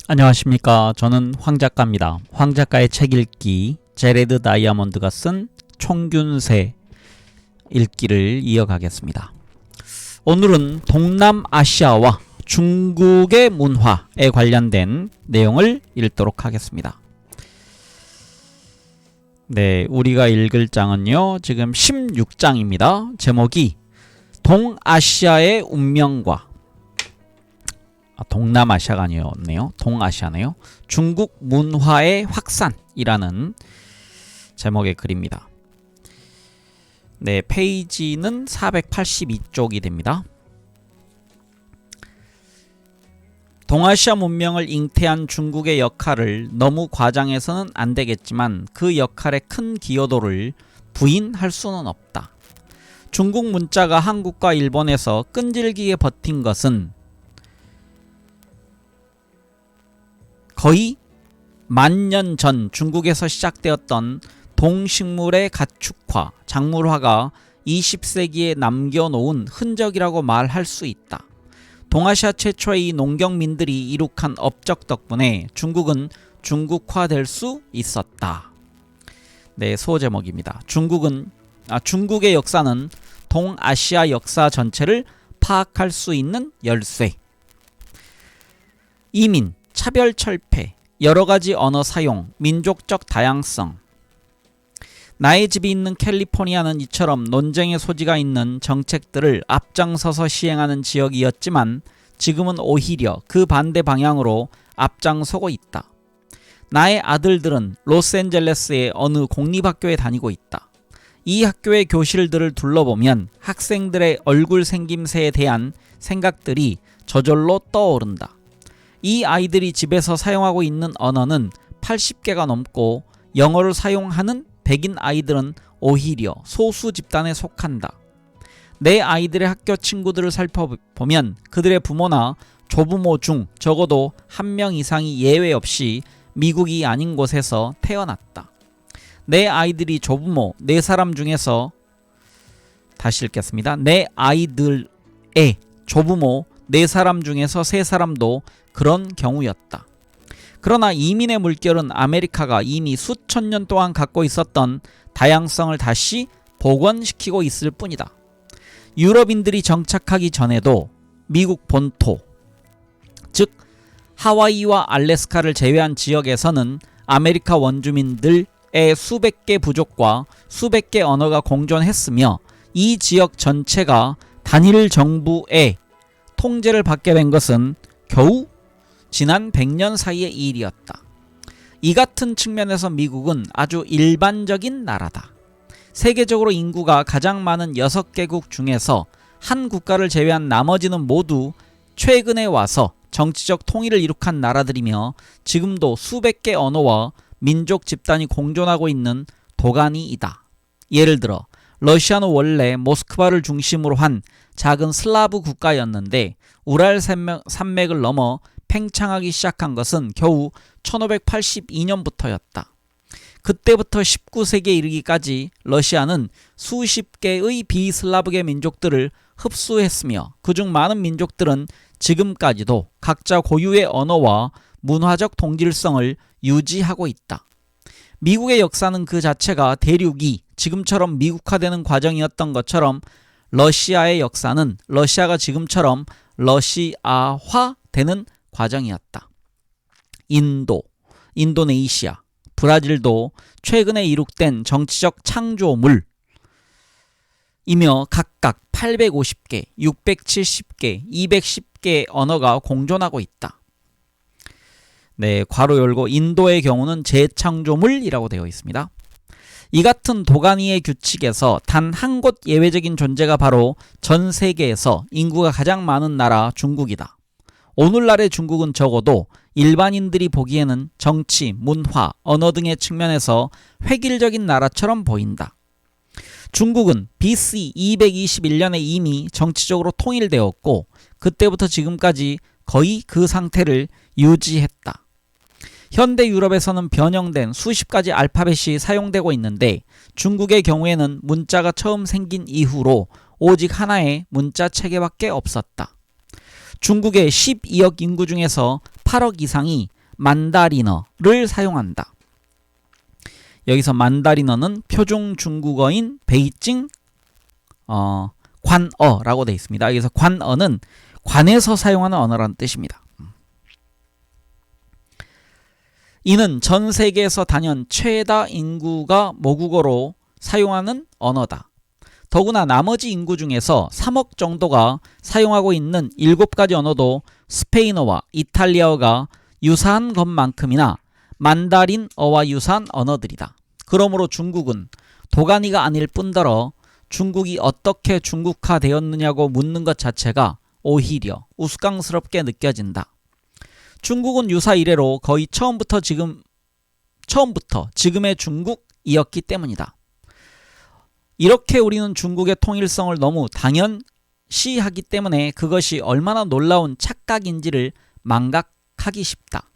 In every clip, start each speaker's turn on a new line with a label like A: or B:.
A: 안녕하십니까. 저는 황작가입니다. 황작가의 책 읽기, 제레드 다이아몬드가 쓴 총균세 읽기를 이어가겠습니다. 오늘은 동남아시아와 중국의 문화에 관련된 내용을 읽도록 하겠습니다. 네, 우리가 읽을 장은요, 지금 16장입니다. 제목이 동아시아의 운명과 동남아시아가 아니었네요. 동아시아네요. 중국 문화의 확산이라는 제목의 글입니다. 네, 페이지는 482쪽이 됩니다. 동아시아 문명을 잉태한 중국의 역할을 너무 과장해서는 안 되겠지만 그 역할의 큰 기여도를 부인할 수는 없다. 중국 문자가 한국과 일본에서 끈질기게 버틴 것은 거의 만년 전 중국에서 시작되었던 동식물의 가축화, 작물화가 20세기에 남겨놓은 흔적이라고 말할 수 있다. 동아시아 최초의 이 농경민들이 이룩한 업적 덕분에 중국은 중국화될 수 있었다. 네, 소제목입니다. 중국의 역사는 동아시아 역사 전체를 파악할 수 있는 열쇠. 이민, 차별철폐, 여러가지 언어 사용, 민족적 다양성. 나의 집이 있는 캘리포니아는 이처럼 논쟁의 소지가 있는 정책들을 앞장서서 시행하는 지역이었지만 지금은 오히려 그 반대 방향으로 앞장서고 있다. 나의 아들들은 로스앤젤레스의 어느 공립학교에 다니고 있다. 이 학교의 교실들을 둘러보면 학생들의 얼굴 생김새에 대한 생각들이 저절로 떠오른다. 이 아이들이 집에서 사용하고 있는 언어는 80개가 넘고 영어를 사용하는 백인 아이들은 오히려 소수 집단에 속한다. 내 아이들의 학교 친구들을 살펴보면 그들의 부모나 조부모 중 적어도 한 명 이상이 예외 없이 미국이 아닌 곳에서 태어났다. 내 아이들이 조부모 4사람 중에서 다시 읽겠습니다. 내 아이들의 조부모 4사람 중에서 3사람도 그런 경우였다. 그러나 이민의 물결은 아메리카가 이미 수천 년 동안 갖고 있었던 다양성을 다시 복원시키고 있을 뿐이다. 유럽인들이 정착하기 전에도 미국 본토, 즉 하와이와 알래스카를 제외한 지역에서는 아메리카 원주민들의 수백 개 부족과 수백 개 언어가 공존했으며 이 지역 전체가 단일 정부의 통제를 받게 된 것은 겨우 지난 100년 사이의 일이었다. 이 같은 측면에서 미국은 아주 일반적인 나라다. 세계적으로 인구가 가장 많은 6개국 중에서 한 국가를 제외한 나머지는 모두 최근에 와서 정치적 통일을 이룩한 나라들이며 지금도 수백 개 언어와 민족 집단이 공존하고 있는 도가니이다. 예를 들어 러시아는 원래 모스크바를 중심으로 한 작은 슬라브 국가였는데 우랄 산맥을 넘어 팽창하기 시작한 것은 겨우 1582년부터였다. 그때부터 19세기에 이르기까지 러시아는 수십 개의 비슬라브계 민족들을 흡수했으며 그중 많은 민족들은 지금까지도 각자 고유의 언어와 문화적 동질성을 유지하고 있다. 미국의 역사는 그 자체가 대륙이 지금처럼 미국화되는 과정이었던 것처럼 러시아의 역사는 러시아가 지금처럼 러시아화되는 과정이었다. 인도네시아, 브라질도 최근에 이룩된 정치적 창조물이며 각각 850개, 670개, 210개 언어가 공존하고 있다. 네, 괄호 열고 인도의 경우는 재창조물이라고 되어 있습니다. 이 같은 도가니의 규칙에서 단 한 곳 예외적인 존재가 바로 전 세계에서 인구가 가장 많은 나라 중국이다. 오늘날의 중국은 적어도 일반인들이 보기에는 정치, 문화, 언어 등의 측면에서 획일적인 나라처럼 보인다. 중국은 BC 221년에 이미 정치적으로 통일되었고 그때부터 지금까지 거의 그 상태를 유지했다. 현대 유럽에서는 변형된 수십 가지 알파벳이 사용되고 있는데 중국의 경우에는 문자가 처음 생긴 이후로 오직 하나의 문자 체계밖에 없었다. 중국의 12억 인구 중에서 8억 이상이 만다리너를 사용한다. 여기서 만다리너는 표준 중국어인 베이징 관어라고 되어 있습니다. 여기서 관어는 관에서 사용하는 언어라는 뜻입니다. 이는 전 세계에서 단연 최다 인구가 모국어로 사용하는 언어다. 더구나 나머지 인구 중에서 3억 정도가 사용하고 있는 7가지 언어도 스페인어와 이탈리아어가 유사한 것만큼이나 만다린어와 유사한 언어들이다. 그러므로 중국은 도가니가 아닐 뿐더러 중국이 어떻게 중국화되었느냐고 묻는 것 자체가 오히려 우스꽝스럽게 느껴진다. 중국은 유사 이래로 거의 처음부터 지금의 중국이었기 때문이다. 이렇게 우리는 중국의 통일성을 너무 당연시하기 때문에 그것이 얼마나 놀라운 착각인지를 망각하기 쉽다.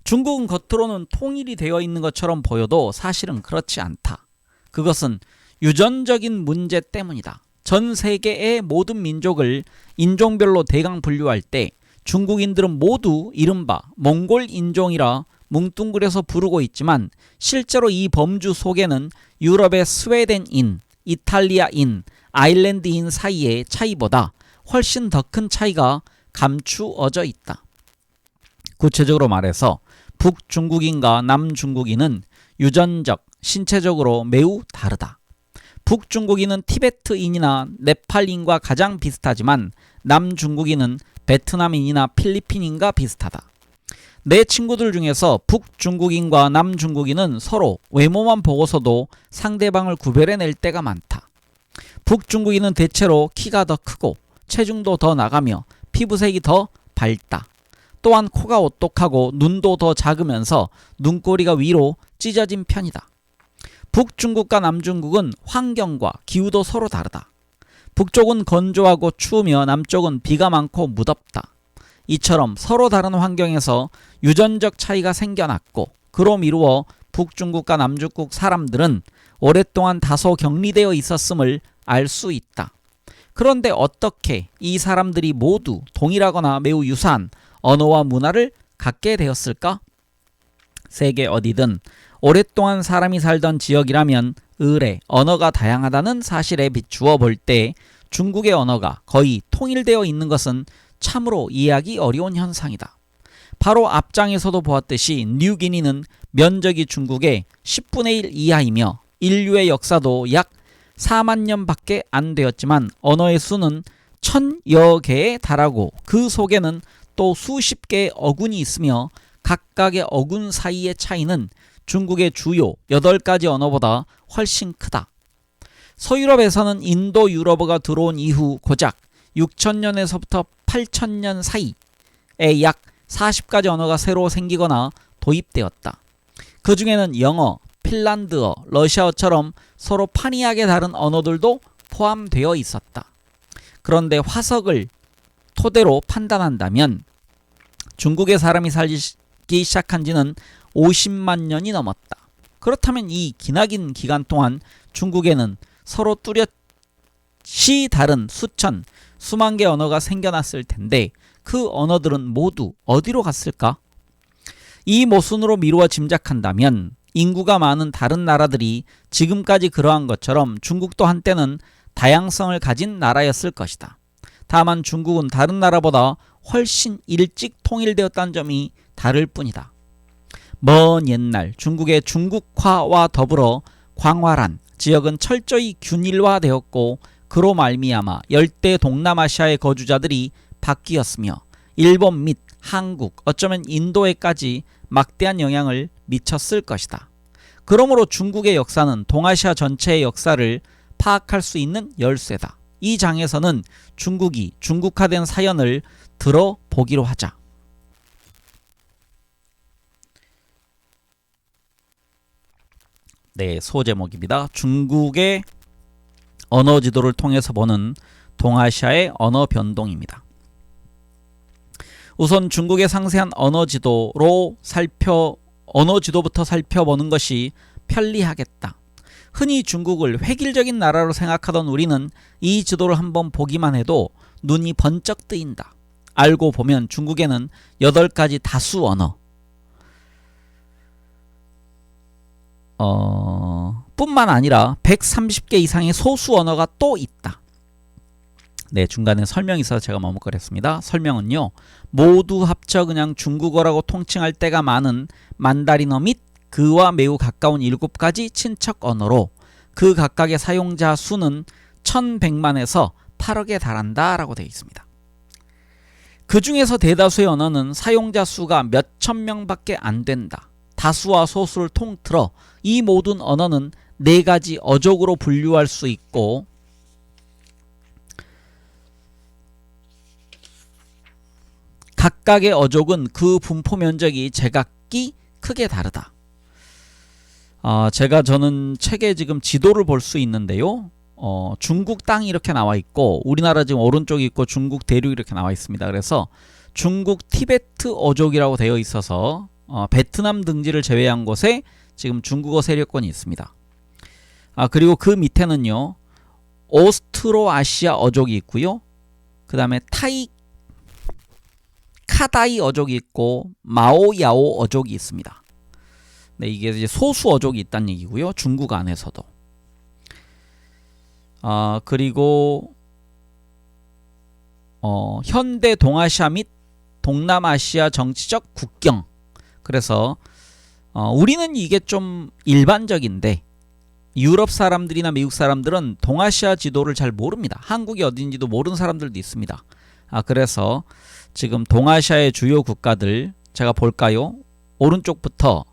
A: 중국은 겉으로는 통일이 되어 있는 것처럼 보여도 사실은 그렇지 않다. 그것은 유전적인 문제 때문이다. 전 세계의 모든 민족을 인종별로 대강 분류할 때 중국인들은 모두 이른바 몽골 인종이라 뭉뚱그려서 부르고 있지만 실제로 이 범주 속에는 유럽의 스웨덴인, 이탈리아인, 아일랜드인 사이의 차이보다 훨씬 더 큰 차이가 감추어져 있다. 구체적으로 말해서 북중국인과 남중국인은 유전적, 신체적으로 매우 다르다. 북중국인은 티베트인이나 네팔인과 가장 비슷하지만 남중국인은 베트남인이나 필리핀인과 비슷하다. 내 친구들 중에서 북중국인과 남중국인은 서로 외모만 보고서도 상대방을 구별해낼 때가 많다. 북중국인은 대체로 키가 더 크고 체중도 더 나가며 피부색이 더 밝다. 또한 코가 오똑하고 눈도 더 작으면서 눈꼬리가 위로 찢어진 편이다. 북중국과 남중국은 환경과 기후도 서로 다르다. 북쪽은 건조하고 추우며 남쪽은 비가 많고 무덥다. 이처럼 서로 다른 환경에서 유전적 차이가 생겨났고 그로 미루어 북중국과 남중국 사람들은 오랫동안 다소 격리되어 있었음을 알 수 있다. 그런데 어떻게 이 사람들이 모두 동일하거나 매우 유사한 언어와 문화를 갖게 되었을까? 세계 어디든 오랫동안 사람이 살던 지역이라면 의례, 언어가 다양하다는 사실에 비추어 볼 때 중국의 언어가 거의 통일되어 있는 것은 참으로 이해하기 어려운 현상이다. 바로 앞장에서도 보았듯이 뉴기니는 면적이 중국의 10분의 1 이하이며 인류의 역사도 약 4만 년밖에 안 되었지만 언어의 수는 1000여 개에 달하고 그 속에는 또 수십 개의 어군이 있으며 각각의 어군 사이의 차이는 중국의 주요 8가지 언어보다 훨씬 크다. 서유럽에서는 인도 유럽어가 들어온 이후 고작 6000년에서부터 8000년 사이에 약 40가지 언어가 새로 생기거나 도입되었다. 그 중에는 영어, 핀란드어, 러시아어처럼 서로 판이하게 다른 언어들도 포함되어 있었다. 그런데 화석을 토대로 판단한다면 중국의 사람이 살기 시작한 지는 50만 년이 넘었다. 그렇다면 이 기나긴 기간 동안 중국에는 서로 뚜렷이 다른 수천, 수만 개 언어가 생겨났을 텐데 그 언어들은 모두 어디로 갔을까? 이 모순으로 미루어 짐작한다면 인구가 많은 다른 나라들이 지금까지 그러한 것처럼 중국도 한때는 다양성을 가진 나라였을 것이다. 다만 중국은 다른 나라보다 훨씬 일찍 통일되었다는 점이 다를 뿐이다. 먼 옛날 중국의 중국화와 더불어 광활한 지역은 철저히 균일화되었고 그로 말미암아 열대 동남아시아의 거주자들이 바뀌었으며 일본 및 한국, 어쩌면 인도에까지 막대한 영향을 미쳤을 것이다. 그러므로 중국의 역사는 동아시아 전체의 역사를 파악할 수 있는 열쇠다. 이 장에서는 중국이 중국화된 사연을 들어보기로 하자. 네, 소제목입니다. 중국의 언어 지도를 통해서 보는 동아시아의 언어 변동입니다. 우선 중국의 상세한 언어 지도부터 살펴보는 것이 편리하겠다. 흔히 중국을 획일적인 나라로 생각하던 우리는 이 지도를 한번 보기만 해도 눈이 번쩍 뜨인다. 알고 보면 중국에는 8가지 다수 언어 뿐만 아니라 130개 이상의 소수 언어가 또 있다. 네, 중간에 설명이 있어서 제가 머뭇거렸습니다. 설명은요, 모두 합쳐 그냥 중국어라고 통칭할 때가 많은 만다린어 및 그와 매우 가까운 7가지 친척 언어로 그 각각의 사용자 수는 1100만에서 8억에 달한다 라고 되어 있습니다. 그 중에서 대다수의 언어는 사용자 수가 몇천 명밖에 안 된다. 다수와 소수를 통틀어 이 모든 언어는 4가지 어족으로 분류할 수 있고, 각각의 어족은 그 분포 면적이 제각기 크게 다르다. 저는 책에 지금 지도를 볼 수 있는데요. 중국 땅이 이렇게 나와 있고 우리나라 지금 오른쪽이 있고 중국 대륙이 이렇게 나와 있습니다. 그래서 중국 티베트 어족이라고 되어 있어서 베트남 등지를 제외한 곳에 지금 중국어 세력권이 있습니다. 그리고 그 밑에는요, 오스트로아시아 어족이 있고요. 그 다음에 카다이 어족이 있고 마오야오 어족이 있습니다. 네, 이게 이제 소수 어족이 있다는 얘기고요. 중국 안에서도. 그리고 현대 동아시아 및 동남아시아 정치적 국경. 그래서 우리는 이게 좀 일반적인데 유럽 사람들이나 미국 사람들은 동아시아 지도를 잘 모릅니다. 한국이 어딘지도 모르는 사람들도 있습니다. 그래서 지금 동아시아의 주요 국가들 제가 볼까요? 오른쪽부터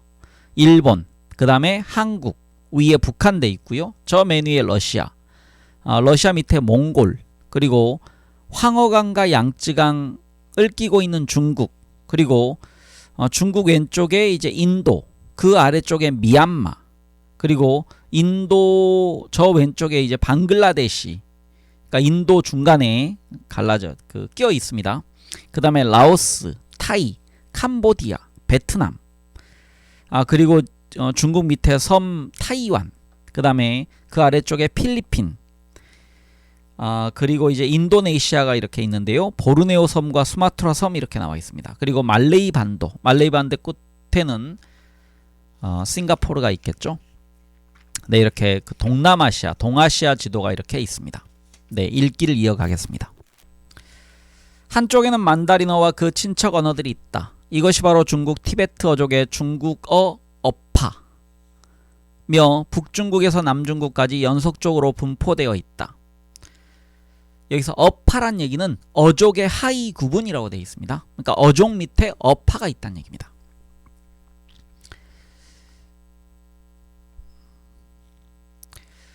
A: 일본, 그 다음에 한국, 위에 북한 돼 있고요. 저 맨 위에 러시아, 러시아 밑에 몽골, 그리고 황허강과 양쯔강을 끼고 있는 중국, 그리고 중국 왼쪽에 이제 인도, 그 아래쪽에 미얀마, 그리고 인도 저 왼쪽에 이제 방글라데시, 그러니까 인도 중간에 끼어 있습니다. 그 다음에 라오스, 타이, 캄보디아, 베트남, 그리고 중국 밑에 섬 타이완, 그 다음에 그 아래쪽에 필리핀, 그리고 이제 인도네시아가 이렇게 있는데요. 보르네오 섬과 수마트라 섬 이렇게 나와 있습니다. 그리고 말레이 반도 끝에는 싱가포르가 있겠죠. 네, 이렇게 그 동남아시아, 동아시아 지도가 이렇게 있습니다. 네, 읽기를 이어가겠습니다. 한쪽에는 만다린어와 그 친척 언어들이 있다. 이것이 바로 중국 티베트 어족의 중국어 어파며 북중국에서 남중국까지 연속적으로 분포되어 있다. 여기서 어파란 얘기는 어족의 하위 구분이라고 되어 있습니다. 그러니까 어족 밑에 어파가 있다는 얘기입니다.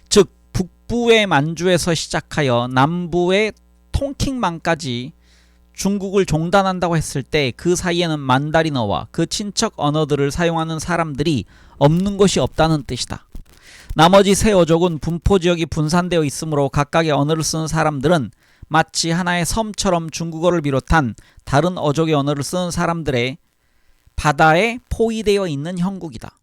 A: 즉 북부의 만주에서 시작하여 남부의 통킹만까지 중국을 종단한다고 했을 때 그 사이에는 만다린어와 그 친척 언어들을 사용하는 사람들이 없는 것이 없다는 뜻이다. 나머지 세 어족은 분포지역이 분산되어 있으므로 각각의 언어를 쓰는 사람들은 마치 하나의 섬처럼 중국어를 비롯한 다른 어족의 언어를 쓰는 사람들의 바다에 포위되어 있는 형국이다.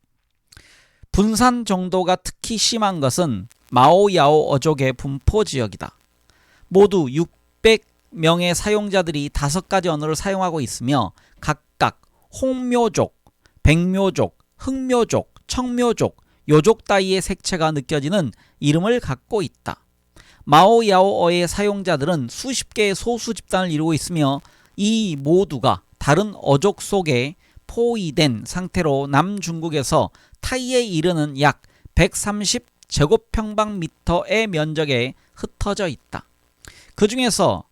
A: 분산 정도가 특히 심한 것은 마오야오 어족의 분포지역이다. 모두 600명의 사용자들이 5가지 언어를 사용하고 있으며 각각 홍묘족, 백묘족, 흑묘족, 청묘족, 요족 따위의 색채가 느껴지는 이름을 갖고 있다. 마오야오어의 사용자들은 수십 개의 소수 집단을 이루고 있으며 이 모두가 다른 어족 속에 포위된 상태로 남중국에서 타이에 이르는 약 130제곱평방미터의 면적에 흩어져 있다. 그 중에서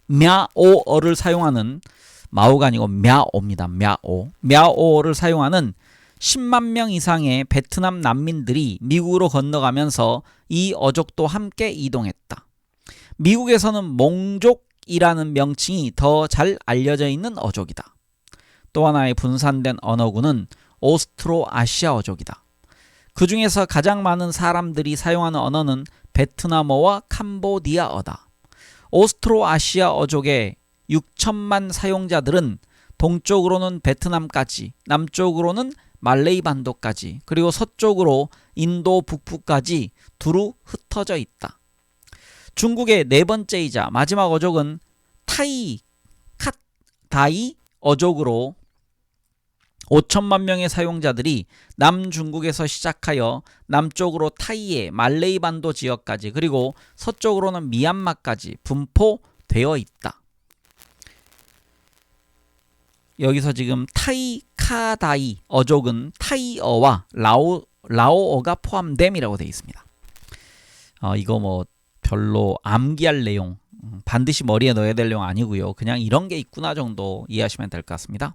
A: мя오어를 사용하는, 마오가 아니고 мя오입니다. мя오어를 사용하는 10만 명 이상의 베트남 난민들이 미국으로 건너가면서 이 어족도 함께 이동했다. 미국에서는 몽족이라는 명칭이 더 잘 알려져 있는 어족이다. 또 하나의 분산된 언어군은 오스트로아시아 어족이다. 그 중에서 가장 많은 사람들이 사용하는 언어는 베트남어와 캄보디아어다. 오스트로아시아 어족의 6천만 사용자들은 동쪽으로는 베트남까지, 남쪽으로는 말레이 반도까지, 그리고 서쪽으로 인도 북부까지 두루 흩어져 있다. 중국의 네 번째이자 마지막 어족은 타이 카다이 어족으로 5천만 명의 사용자들이 남중국에서 시작하여 남쪽으로 타이의 말레이 반도 지역까지 그리고 서쪽으로는 미얀마까지 분포되어 있다. 여기서 지금 타이 카다이 어족은 타이어와 라오어가 포함됨이라고 되어 있습니다. 이거 뭐 별로 암기할 내용, 반드시 머리에 넣어야 될 내용 아니고요. 그냥 이런 게 있구나 정도 이해하시면 될 것 같습니다.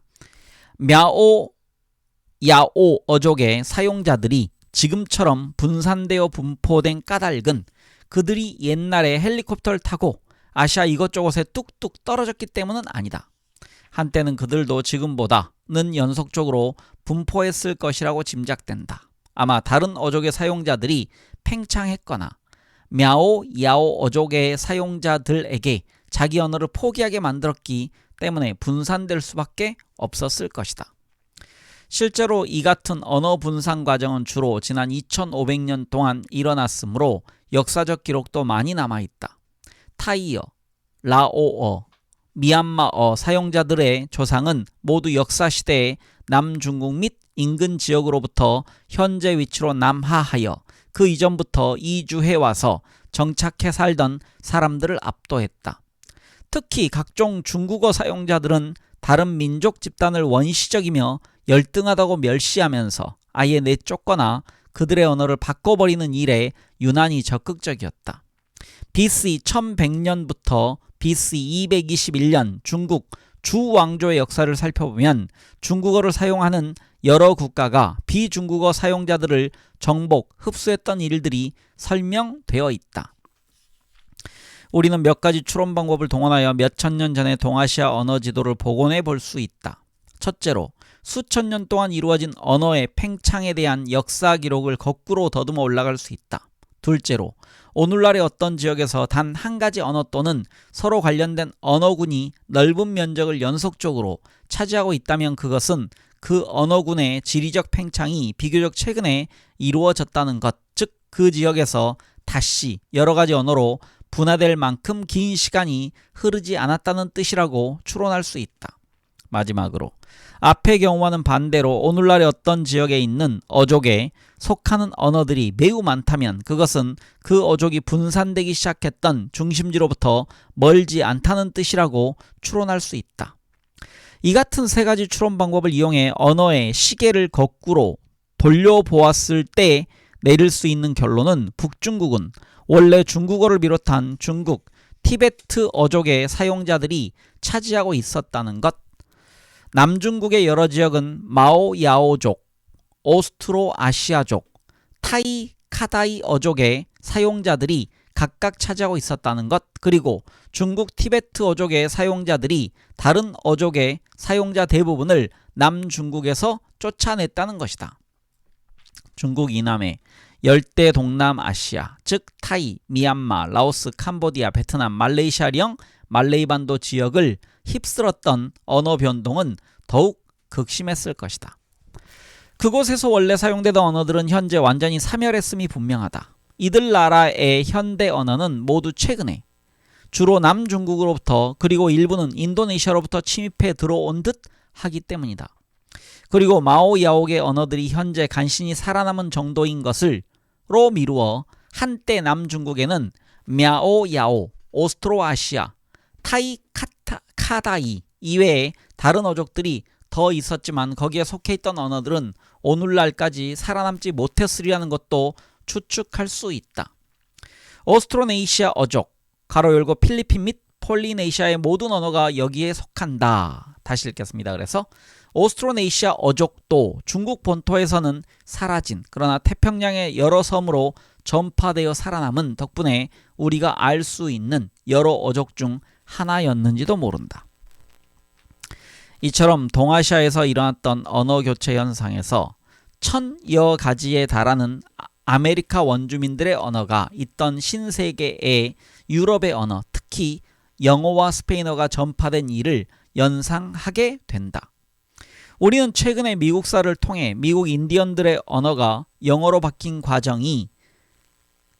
A: мя오, 야오 어족의 사용자들이 지금처럼 분산되어 분포된 까닭은 그들이 옛날에 헬리콥터를 타고 아시아 이것저것에 뚝뚝 떨어졌기 때문은 아니다. 한때는 그들도 지금보다는 연속적으로 분포했을 것이라고 짐작된다. 아마 다른 어족의 사용자들이 팽창했거나 мя오, 야오 어족의 사용자들에게 자기 언어를 포기하게 만들었기 때문에 분산될 수밖에 없었을 것이다. 실제로 이 같은 언어 분산 과정은 주로 지난 2500년 동안 일어났으므로 역사적 기록도 많이 남아있다. 타이어, 라오어, 미얀마어 사용자들의 조상은 모두 역사시대에 남중국 및 인근 지역으로부터 현재 위치로 남하하여 그 이전부터 이주해와서 정착해 살던 사람들을 압도했다. 특히 각종 중국어 사용자들은 다른 민족 집단을 원시적이며 열등하다고 멸시하면서 아예 내쫓거나 그들의 언어를 바꿔버리는 일에 유난히 적극적이었다. BC 1100년부터 BC 221년 중국 주왕조의 역사를 살펴보면 중국어를 사용하는 여러 국가가 비중국어 사용자들을 정복, 흡수했던 일들이 설명되어 있다. 우리는 몇 가지 추론 방법을 동원하여 몇천 년 전의 동아시아 언어 지도를 복원해 볼 수 있다. 첫째로 수천 년 동안 이루어진 언어의 팽창에 대한 역사 기록을 거꾸로 더듬어 올라갈 수 있다. 둘째로 오늘날의 어떤 지역에서 단 한 가지 언어 또는 서로 관련된 언어군이 넓은 면적을 연속적으로 차지하고 있다면 그것은 그 언어군의 지리적 팽창이 비교적 최근에 이루어졌다는 것, 즉 그 지역에서 다시 여러 가지 언어로 분화될 만큼 긴 시간이 흐르지 않았다는 뜻이라고 추론할 수 있다. 마지막으로 앞의 경우와는 반대로 오늘날의 어떤 지역에 있는 어족에 속하는 언어들이 매우 많다면 그것은 그 어족이 분산되기 시작했던 중심지로부터 멀지 않다는 뜻이라고 추론할 수 있다. 이 같은 세 가지 추론 방법을 이용해 언어의 시계를 거꾸로 돌려보았을 때 내릴 수 있는 결론은 북중국은 원래 중국어를 비롯한 중국, 티베트 어족의 사용자들이 차지하고 있었다는 것, 남중국의 여러 지역은 마오야오족, 오스트로아시아족, 타이 카다이 어족의 사용자들이 각각 차지하고 있었다는 것, 그리고 중국 티베트 어족의 사용자들이 다른 어족의 사용자 대부분을 남중국에서 쫓아냈다는 것이다. 중국 이남의 열대 동남아시아, 즉 타이, 미얀마, 라오스, 캄보디아, 베트남, 말레이시아령 말레이반도 지역을 휩쓸었던 언어 변동은 더욱 극심했을 것이다. 그곳에서 원래 사용되던 언어들은 현재 완전히 사멸했음이 분명하다. 이들 나라의 현대 언어는 모두 최근에 주로 남중국으로부터 그리고 일부는 인도네시아로부터 침입해 들어온 듯 하기 때문이다. 그리고 마오야옥의 언어들이 현재 간신히 살아남은 정도인 것으로 미루어 한때 남중국에는 мя오야오, 오스트로아시아, 타이 카다이 이외에 다른 어족들이 더 있었지만 거기에 속해 있던 언어들은 오늘날까지 살아남지 못했으리라는 것도 추측할 수 있다. 오스트로네이시아 어족, 가로 열고 필리핀 및 폴리네시아의 모든 언어가 여기에 속한다. 다시 읽겠습니다. 그래서 오스트로네이시아 어족도 중국 본토에서는 사라진, 그러나 태평양의 여러 섬으로 전파되어 살아남은 덕분에 우리가 알 수 있는 여러 어족 중 하나였는지도 모른다. 이처럼 동아시아에서 일어났던 언어 교체 현상에서 1000여 가지에 달하는 아메리카 원주민들의 언어가 있던 신세계의 유럽의 언어, 특히 영어와 스페인어가 전파된 일을 연상하게 된다. 우리는 최근에 미국사를 통해 미국 인디언들의 언어가 영어로 바뀐 과정이,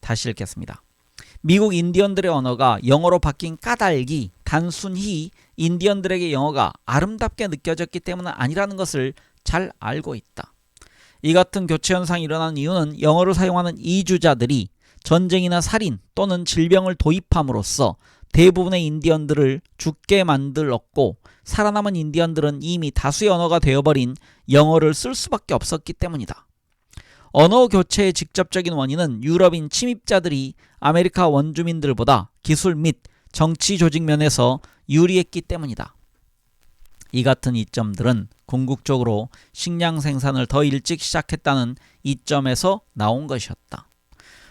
A: 다시 읽겠습니다. 미국 인디언들의 언어가 영어로 바뀐 까닭이 단순히 인디언들에게 영어가 아름답게 느껴졌기 때문은 아니라는 것을 잘 알고 있다. 이 같은 교체 현상이 일어나는 이유는 영어를 사용하는 이주자들이 전쟁이나 살인 또는 질병을 도입함으로써 대부분의 인디언들을 죽게 만들었고, 살아남은 인디언들은 이미 다수의 언어가 되어버린 영어를 쓸 수밖에 없었기 때문이다. 언어 교체의 직접적인 원인은 유럽인 침입자들이 아메리카 원주민들보다 기술 및 정치 조직 면에서 유리했기 때문이다. 이 같은 이점들은 궁극적으로 식량 생산을 더 일찍 시작했다는 이점에서 나온 것이었다.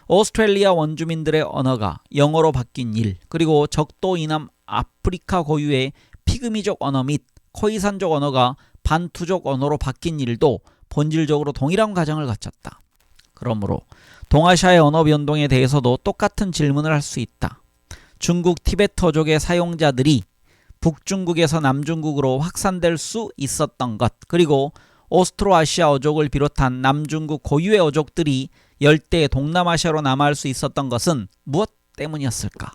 A: 오스트레일리아 원주민들의 언어가 영어로 바뀐 일, 그리고 적도 이남 아프리카 고유의 피그미족 언어 및 코이산족 언어가 반투족 언어로 바뀐 일도 본질적으로 동일한 과정을 거쳤다. 그러므로 동아시아의 언어 변동에 대해서도 똑같은 질문을 할 수 있다. 중국 티베터족의 사용자들이 북중국에서 남중국으로 확산될 수 있었던 것, 그리고 오스트로아시아 어족을 비롯한 남중국 고유의 어족들이 열대 동남아시아로 남하할 수 있었던 것은 무엇 때문이었을까?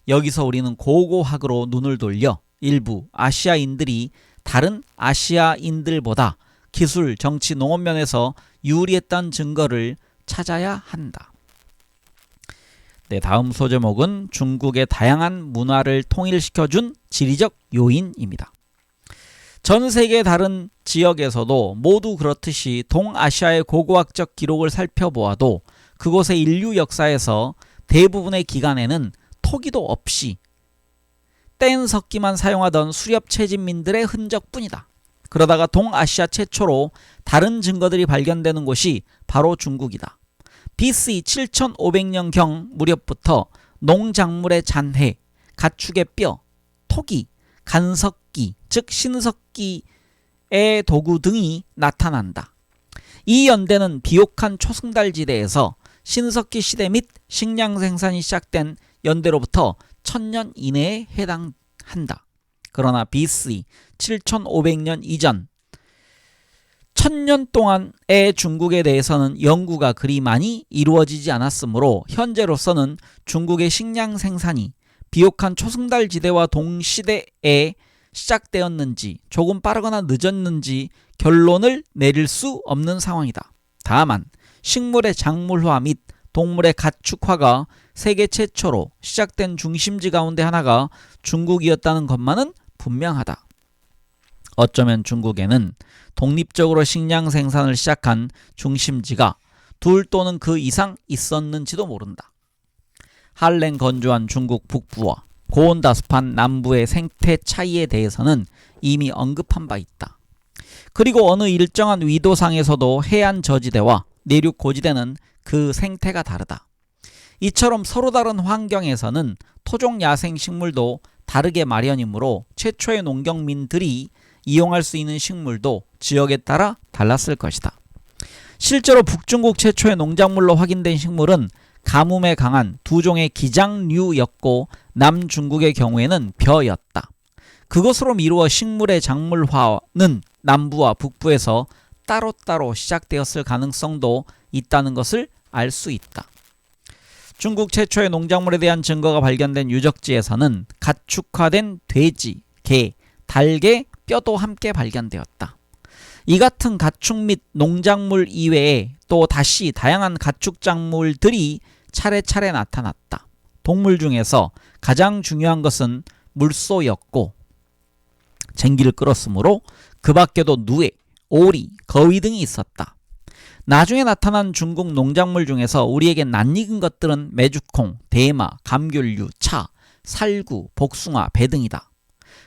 A: 여기서 우리는 고고학으로 눈을 돌려 일부 아시아인들이 다른 아시아인들보다 기술, 정치, 농업 면에서 유리했던 증거를 찾아야 한다. 네, 다음 소제목은 중국의 다양한 문화를 통일시켜준 지리적 요인입니다. 전 세계 다른 지역에서도 모두 그렇듯이 동아시아의 고고학적 기록을 살펴보아도 그곳의 인류 역사에서 대부분의 기간에는 토기도 없이 뗀 석기만 사용하던 수렵 채집민들의 흔적뿐이다. 그러다가 동아시아 최초로 다른 증거들이 발견되는 곳이 바로 중국이다. BC 7500년경 무렵부터 농작물의 잔해, 가축의 뼈, 토기, 간석기, 즉 신석기의 도구 등이 나타난다. 이 연대는 비옥한 초승달지대에서 신석기 시대 및 식량 생산이 시작된 연대로부터 1000년 이내에 해당한다. 그러나 BC 7500년 이전 1000년 동안의 중국에 대해서는 연구가 그리 많이 이루어지지 않았으므로 현재로서는 중국의 식량 생산이 비옥한 초승달 지대와 동시대에 시작되었는지 조금 빠르거나 늦었는지 결론을 내릴 수 없는 상황이다. 다만 식물의 작물화 및 동물의 가축화가 세계 최초로 시작된 중심지 가운데 하나가 중국이었다는 것만은 분명하다. 어쩌면 중국에는 독립적으로 식량 생산을 시작한 중심지가 둘 또는 그 이상 있었는지도 모른다. 한랭 건조한 중국 북부와 고온다습한 남부의 생태 차이에 대해서는 이미 언급한 바 있다. 그리고 어느 일정한 위도상에서도 해안 저지대와 내륙 고지대는 그 생태가 다르다. 이처럼 서로 다른 환경에서는 토종 야생 식물도 다르게 마련이므로 최초의 농경민들이 이용할 수 있는 식물도 지역에 따라 달랐을 것이다. 실제로 북중국 최초의 농작물로 확인된 식물은 가뭄에 강한 두 종의 기장류였고 남중국의 경우에는 벼였다. 그것으로 미루어 식물의 작물화는 남부와 북부에서 따로따로 시작되었을 가능성도 있다는 것을 알 수 있다. 중국 최초의 농작물에 대한 증거가 발견된 유적지에서는 가축화된 돼지, 개, 닭의 뼈도 함께 발견되었다. 이 같은 가축 및 농작물 이외에 또 다시 다양한 가축작물들이 차례차례 나타났다. 동물 중에서 가장 중요한 것은 물소였고 쟁기를 끌었으므로 그 밖에도 누에, 오리, 거위 등이 있었다. 나중에 나타난 중국 농작물 중에서 우리에게 낯익은 것들은 메주콩, 대마, 감귤류, 차, 살구, 복숭아, 배 등이다.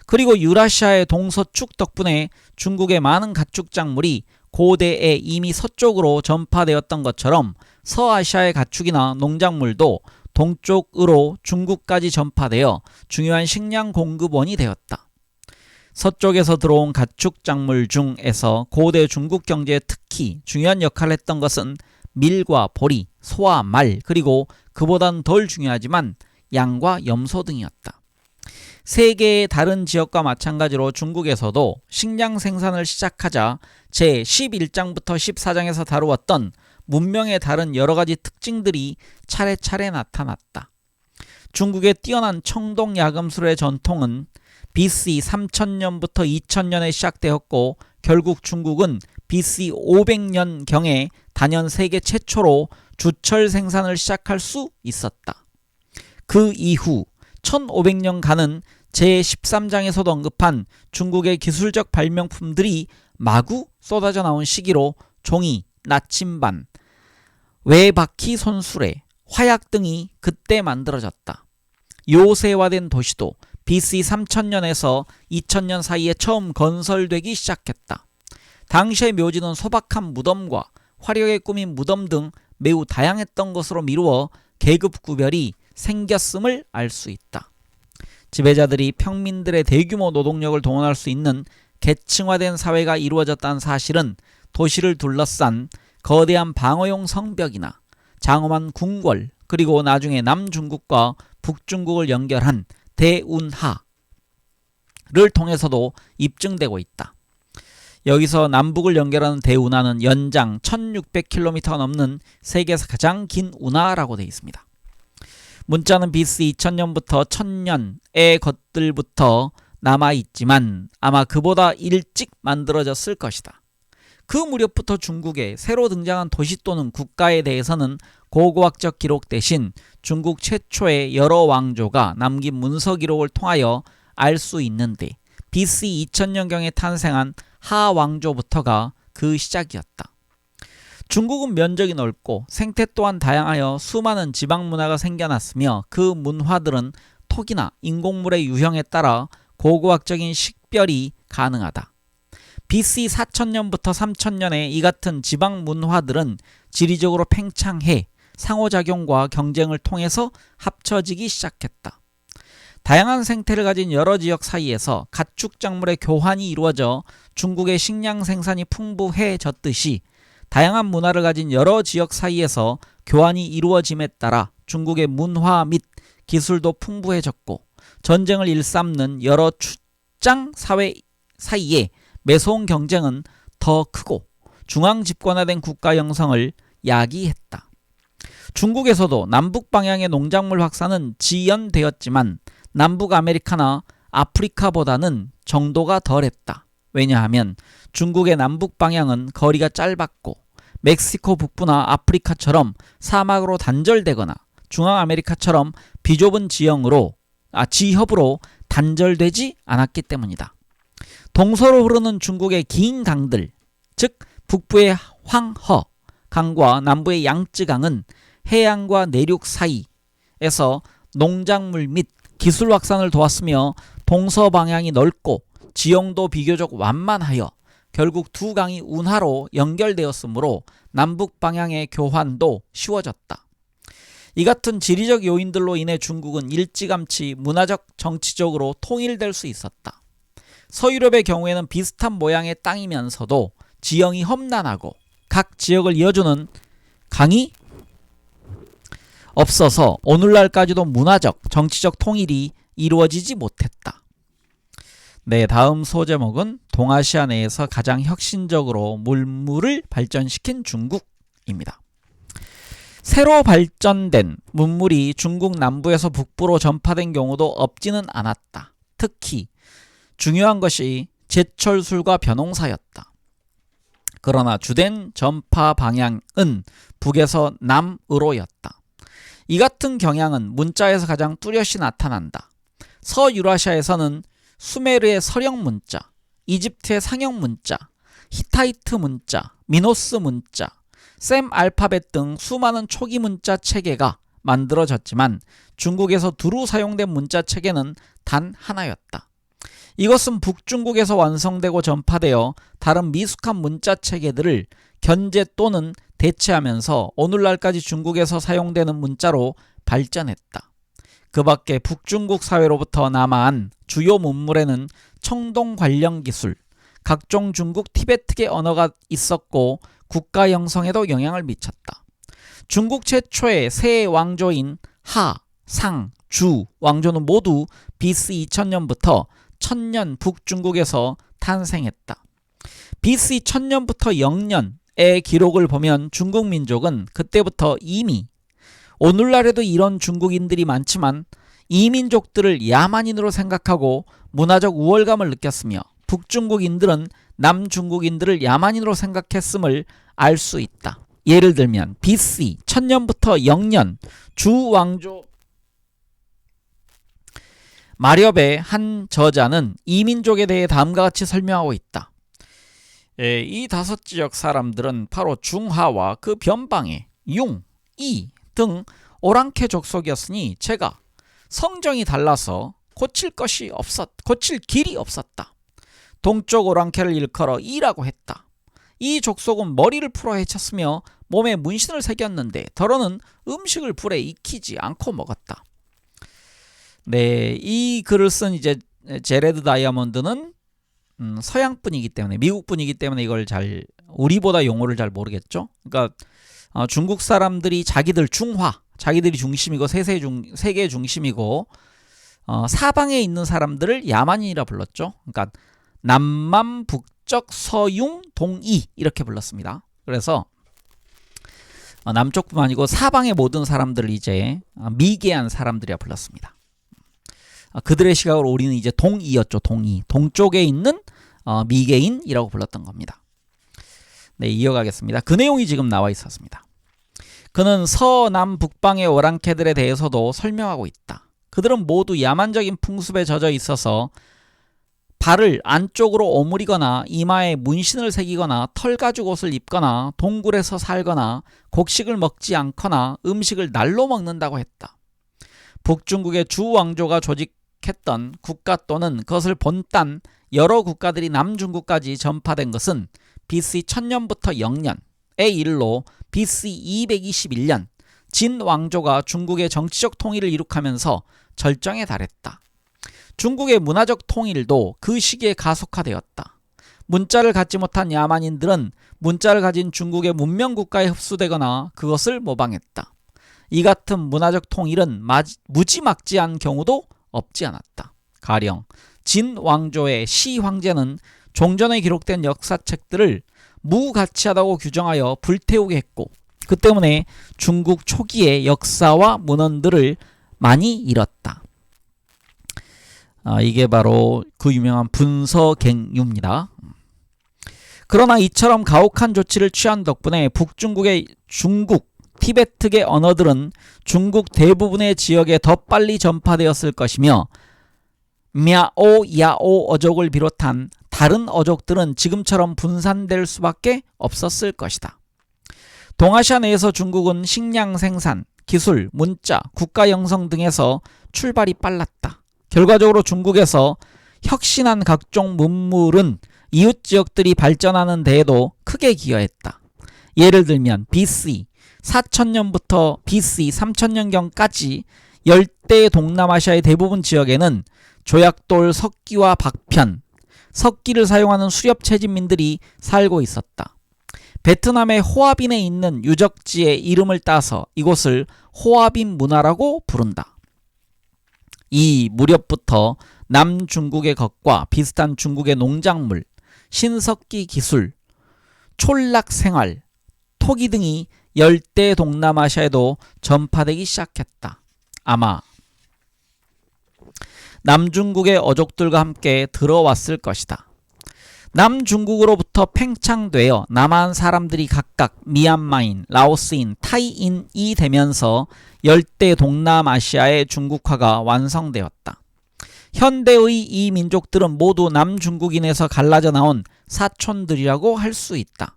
A: 그리고 유라시아의 동서축 덕분에 중국의 많은 가축작물이 고대에 이미 서쪽으로 전파되었던 것처럼 서아시아의 가축이나 농작물도 동쪽으로 중국까지 전파되어 중요한 식량 공급원이 되었다. 서쪽에서 들어온 가축작물 중에서 고대 중국 경제에 특히 중요한 역할을 했던 것은 밀과 보리, 소와 말, 그리고 그보다는 덜 중요하지만 양과 염소 등이었다. 세계의 다른 지역과 마찬가지로 중국에서도 식량 생산을 시작하자 제11장부터 14장에서 다루었던 문명의 다른 여러가지 특징들이 차례차례 나타났다. 중국의 뛰어난 청동 야금술의 전통은 BC 3000년부터 2000년에 시작되었고 결국 중국은 BC 500년경에 단연 세계 최초로 주철 생산을 시작할 수 있었다. 그 이후 1500년간은 제13장에서도 언급한 중국의 기술적 발명품들이 마구 쏟아져 나온 시기로 종이, 나침반, 외바퀴 손수레, 화약 등이 그때 만들어졌다. 요새화된 도시도 BC 3000년에서 2000년 사이에 처음 건설되기 시작했다. 당시의 묘지는 소박한 무덤과 화려하게 꾸민 무덤 등 매우 다양했던 것으로 미루어 계급 구별이 생겼음을 알 수 있다. 지배자들이 평민들의 대규모 노동력을 동원할 수 있는 계층화된 사회가 이루어졌다는 사실은 도시를 둘러싼 거대한 방어용 성벽이나 장엄한 궁궐, 그리고 나중에 남중국과 북중국을 연결한 대운하를 통해서도 입증되고 있다. 여기서 남북을 연결하는 대운하는 연장 1600km가 넘는 세계에서 가장 긴 운하라고 되어 있습니다. 문자는 BC 2000년부터 1000년의 것들부터 남아있지만 아마 그보다 일찍 만들어졌을 것이다. 그 무렵부터 중국의 새로 등장한 도시 또는 국가에 대해서는 고고학적 기록 대신 중국 최초의 여러 왕조가 남긴 문서 기록을 통하여 알 수 있는데 BC 2000년경에 탄생한 하 왕조부터가 그 시작이었다. 중국은 면적이 넓고 생태 또한 다양하여 수많은 지방 문화가 생겨났으며 그 문화들은 토기나 인공물의 유형에 따라 고고학적인 식별이 가능하다. BC 4000년부터 3000년에 이 같은 지방 문화들은 지리적으로 팽창해 상호작용과 경쟁을 통해서 합쳐지기 시작했다. 다양한 생태를 가진 여러 지역 사이에서 가축작물의 교환이 이루어져 중국의 식량 생산이 풍부해졌듯이 다양한 문화를 가진 여러 지역 사이에서 교환이 이루어짐에 따라 중국의 문화 및 기술도 풍부해졌고 전쟁을 일삼는 여러 출장 사회 사이에 매소운 경쟁은 더 크고 중앙 집권화된 국가 형성을 야기했다. 중국에서도 남북 방향의 농작물 확산은 지연되었지만 남북 아메리카나 아프리카보다는 정도가 덜했다. 왜냐하면 중국의 남북 방향은 거리가 짧았고 멕시코 북부나 아프리카처럼 사막으로 단절되거나 중앙아메리카처럼 비좁은 지형으로 지협으로 단절되지 않았기 때문이다. 동서로 흐르는 중국의 긴 강들, 즉 북부의 황허 강과 남부의 양쯔강은 해안과 내륙 사이에서 농작물 및 기술 확산을 도왔으며 동서 방향이 넓고 지형도 비교적 완만하여 결국 두 강이 운하로 연결되었으므로 남북 방향의 교환도 쉬워졌다. 이 같은 지리적 요인들로 인해 중국은 일찌감치 문화적 정치적으로 통일될 수 있었다. 서유럽의 경우에는 비슷한 모양의 땅이면서도 지형이 험난하고 각 지역을 이어주는 강이 없어서 오늘날까지도 문화적, 정치적 통일이 이루어지지 못했다. 네, 다음 소제목은 동아시아 내에서 가장 혁신적으로 문물을 발전시킨 중국입니다. 새로 발전된 문물이 중국 남부에서 북부로 전파된 경우도 없지는 않았다. 특히 중요한 것이 제철술과 벼농사였다. 그러나 주된 전파 방향은 북에서 남으로였다. 이 같은 경향은 문자에서 가장 뚜렷이 나타난다. 서유라시아에서는 수메르의 서령 문자, 이집트의 상형 문자, 히타이트 문자, 미노스 문자, 셈 알파벳 등 수많은 초기 문자 체계가 만들어졌지만 중국에서 두루 사용된 문자 체계는 단 하나였다. 이것은 북중국에서 완성되고 전파되어 다른 미숙한 문자 체계들을 견제 또는 대체하면서 오늘날까지 중국에서 사용되는 문자로 발전했다. 그 밖에 북중국 사회로부터 남아한 주요 문물에는 청동 관련 기술, 각종 중국 티베트계 언어가 있었고 국가 형성에도 영향을 미쳤다. 중국 최초의 세 왕조인 하, 상, 주 왕조는 모두 BC 2000년부터 1000년 북중국에서 탄생했다. BC 1000년부터 0년의 기록을 보면 중국 민족은 그때부터 이미 오늘날에도 이런 중국인들이 많지만 이민족들을 야만인으로 생각하고 문화적 우월감을 느꼈으며 북중국인들은 남중국인들을 야만인으로 생각했음을 알 수 있다. 예를 들면 BC 1000년부터 0년 주왕조 마렵의 한 저자는 이민족에 대해 다음과 같이 설명하고 있다. 이 5지역 사람들은 바로 중하와 그 변방의 융, 이 등 오랑캐 족속이었으니 제가 성정이 달라서 고칠 길이 없었다. 동쪽 오랑캐를 일컬어 이라고 했다. 이 족속은 머리를 풀어 헤쳤으며 몸에 문신을 새겼는데 더러는 음식을 불에 익히지 않고 먹었다. 네, 이 글을 쓴 이제 제레드 다이아몬드는 서양 분이기 때문에, 미국 분이기 때문에 이걸 우리보다 용어를 잘 모르겠죠. 그러니까 중국 사람들이 자기들이 중심이고 세계의 중심이고 사방에 있는 사람들을 야만인이라 불렀죠. 그러니까 남만, 북적, 서융, 동이 이렇게 불렀습니다. 그래서 남쪽뿐만 아니고 사방의 모든 사람들을 이제 미개한 사람들이라 불렀습니다. 그들의 시각으로 우리는 이제 동이였죠. 동이. 동쪽에 있는 미개인이라고 불렀던 겁니다. 네, 이어가겠습니다. 그 내용이 지금 나와 있었습니다. 그는 서남 북방의 오랑캐들에 대해서도 설명하고 있다. 그들은 모두 야만적인 풍습에 젖어 있어서 발을 안쪽으로 오므리거나 이마에 문신을 새기거나 털가죽 옷을 입거나 동굴에서 살거나 곡식을 먹지 않거나 음식을 날로 먹는다고 했다. 북중국의 주왕조가 조직했던 국가 또는 그것을 본딴 여러 국가들이 남중국까지 전파된 것은 BC 1000년부터 0년에 이르러 BC 221년 진왕조가 중국의 정치적 통일을 이룩하면서 절정에 달했다. 중국의 문화적 통일도 그 시기에 가속화되었다. 문자를 갖지 못한 야만인들은 문자를 가진 중국의 문명국가에 흡수되거나 그것을 모방했다. 이 같은 문화적 통일은 무지막지한 경우도 없지 않았다. 가령 진왕조의 시황제는 종전에 기록된 역사책들을 무가치하다고 규정하여 불태우게 했고 그 때문에 중국 초기의 역사와 문헌들을 많이 잃었다. 이게 바로 그 유명한 분서갱유입니다. 그러나 이처럼 가혹한 조치를 취한 덕분에 북중국의 중국, 티베트계 언어들은 중국 대부분의 지역에 더 빨리 전파되었을 것이며 мя오, 야오 어족을 비롯한 다른 어족들은 지금처럼 분산될 수밖에 없었을 것이다. 동아시아 내에서 중국은 식량 생산, 기술, 문자, 국가 형성 등에서 출발이 빨랐다. 결과적으로 중국에서 혁신한 각종 문물은 이웃 지역들이 발전하는 데에도 크게 기여했다. 예를 들면 BC 4000년부터 BC 3000년경까지 열대 동남아시아의 대부분 지역에는 조약돌, 석기와 박편, 석기를 사용하는 수렵 채집민들이 살고 있었다. 베트남의 호아빈에 있는 유적지의 이름을 따서 이곳을 호아빈 문화라고 부른다. 이 무렵부터 남중국의 것과 비슷한 중국의 농작물, 신석기 기술, 촌락 생활, 토기 등이 열대 동남아시아에도 전파되기 시작했다. 아마 남중국의 어족들과 함께 들어왔을 것이다. 남중국으로부터 팽창되어 남한 사람들이 각각 미얀마인, 라오스인, 타이인이 되면서 열대 동남아시아의 중국화가 완성되었다. 현대의 이 민족들은 모두 남중국인에서 갈라져 나온 사촌들이라고 할 수 있다.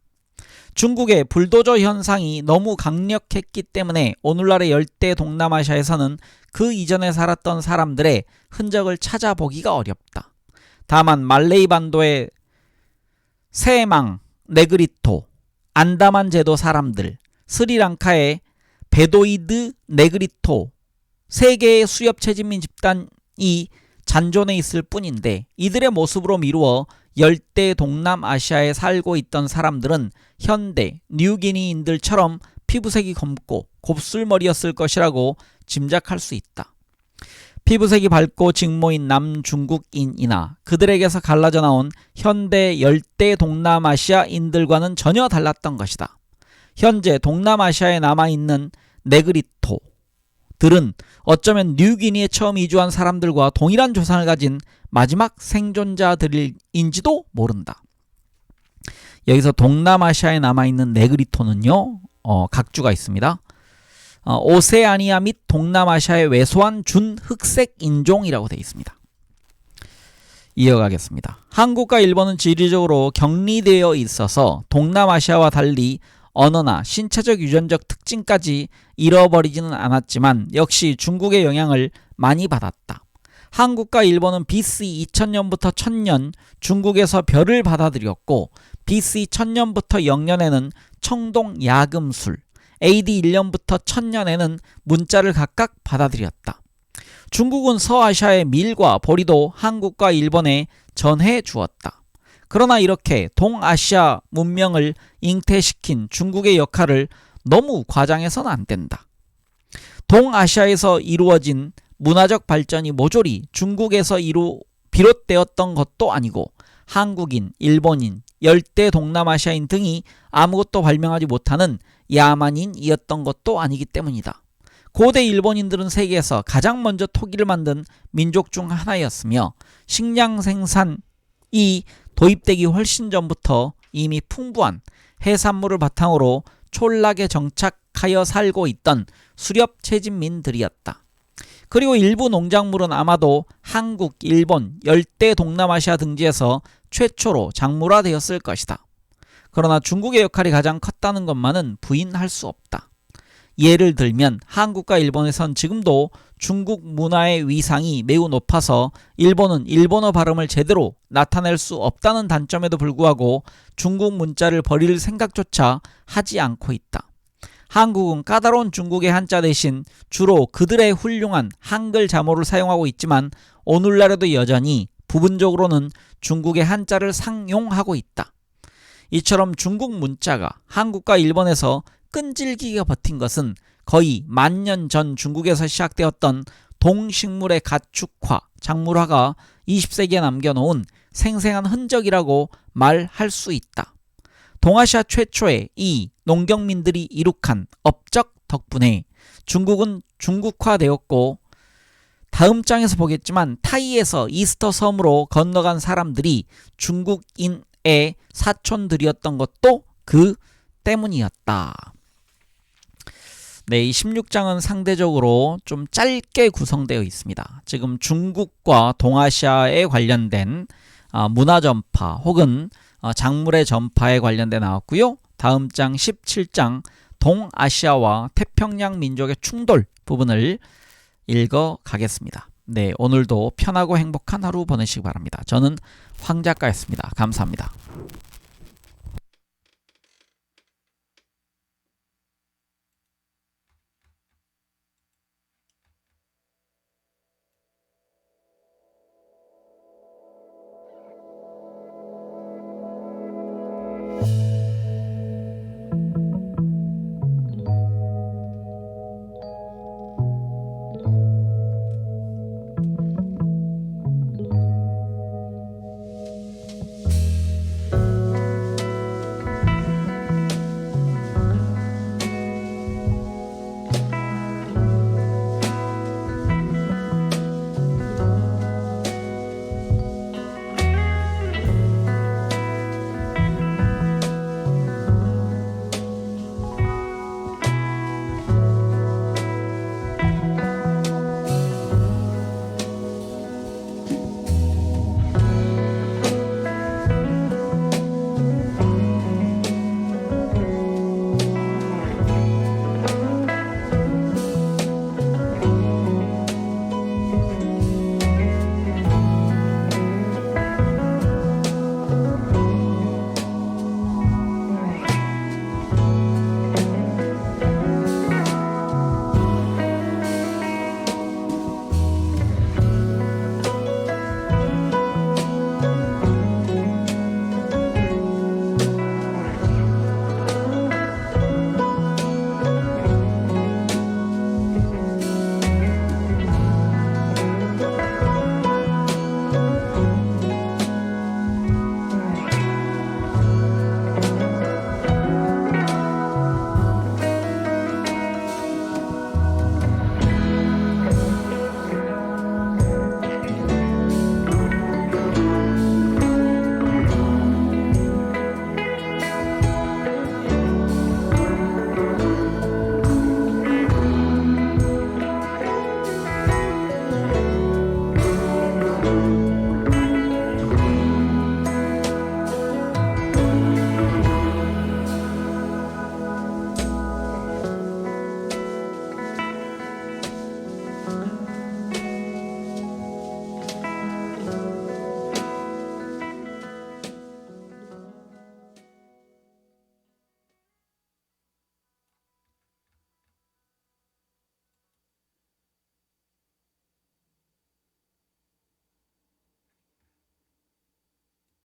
A: 중국의 불도저 현상이 너무 강력했기 때문에 오늘날의 열대 동남아시아에서는 그 이전에 살았던 사람들의 흔적을 찾아보기가 어렵다. 다만 말레이 반도의 세망, 네그리토, 안다만 제도 사람들, 스리랑카의 베도이드, 네그리토 세 개의 수렵 채집민 집단이 잔존해 있을 뿐인데 이들의 모습으로 미루어 열대 동남아시아에 살고 있던 사람들은 현대 뉴기니인들처럼 피부색이 검고 곱슬머리였을 것이라고 짐작할 수 있다. 피부색이 밝고 직모인 남중국인이나 그들에게서 갈라져 나온 현대 열대 동남아시아인들과는 전혀 달랐던 것이다. 현재 동남아시아에 남아있는 네그리토 들은 어쩌면 뉴기니에 처음 이주한 사람들과 동일한 조상을 가진 마지막 생존자들인지도 모른다. 여기서 동남아시아에 남아있는 네그리토는요, 각주가 있습니다. 오세아니아 및 동남아시아에 왜소한 준흑색 인종이라고 되어 있습니다. 이어가겠습니다. 한국과 일본은 지리적으로 격리되어 있어서 동남아시아와 달리 언어나 신체적 유전적 특징까지 잃어버리지는 않았지만 역시 중국의 영향을 많이 받았다. 한국과 일본은 BC 2000년부터 1000년 중국에서 별을 받아들였고 BC 1000년부터 0년에는 청동 야금술, AD 1년부터 1000년에는 문자를 각각 받아들였다. 중국은 서아시아의 밀과 보리도 한국과 일본에 전해 주었다. 그러나 이렇게 동아시아 문명을 잉태시킨 중국의 역할을 너무 과장해서는 안 된다. 동아시아에서 이루어진 문화적 발전이 모조리 중국에서 비롯되었던 것도 아니고 한국인, 일본인, 열대 동남아시아인 등이 아무것도 발명하지 못하는 야만인이었던 것도 아니기 때문이다. 고대 일본인들은 세계에서 가장 먼저 토기를 만든 민족 중 하나였으며 식량 생산이 도입되기 훨씬 전부터 이미 풍부한 해산물을 바탕으로 촌락에 정착하여 살고 있던 수렵 채집민들이었다. 그리고 일부 농작물은 아마도 한국, 일본, 열대 동남아시아 등지에서 최초로 작물화되었을 것이다. 그러나 중국의 역할이 가장 컸다는 것만은 부인할 수 없다. 예를 들면 한국과 일본에선 지금도 중국 문화의 위상이 매우 높아서 일본은 일본어 발음을 제대로 나타낼 수 없다는 단점에도 불구하고 중국 문자를 버릴 생각조차 하지 않고 있다. 한국은 까다로운 중국의 한자 대신 주로 그들의 훌륭한 한글 자모를 사용하고 있지만 오늘날에도 여전히 부분적으로는 중국의 한자를 상용하고 있다. 이처럼 중국 문자가 한국과 일본에서 끈질기게 버틴 것은 거의 10,000년 전 중국에서 시작되었던 동식물의 가축화, 작물화가 20세기에 남겨놓은 생생한 흔적이라고 말할 수 있다. 동아시아 최초의 이 농경민들이 이룩한 업적 덕분에 중국은 중국화되었고 다음 장에서 보겠지만 타이에서 이스터 섬으로 건너간 사람들이 중국인의 사촌들이었던 것도 그 때문이었다. 네, 이 16장은 상대적으로 좀 짧게 구성되어 있습니다. 지금 중국과 동아시아에 관련된 문화 전파 혹은 작물의 전파에 관련돼 나왔고요. 다음 장 17장 동아시아와 태평양 민족의 충돌 부분을 읽어 가겠습니다. 네, 오늘도 편하고 행복한 하루 보내시기 바랍니다. 저는 황 작가였습니다. 감사합니다.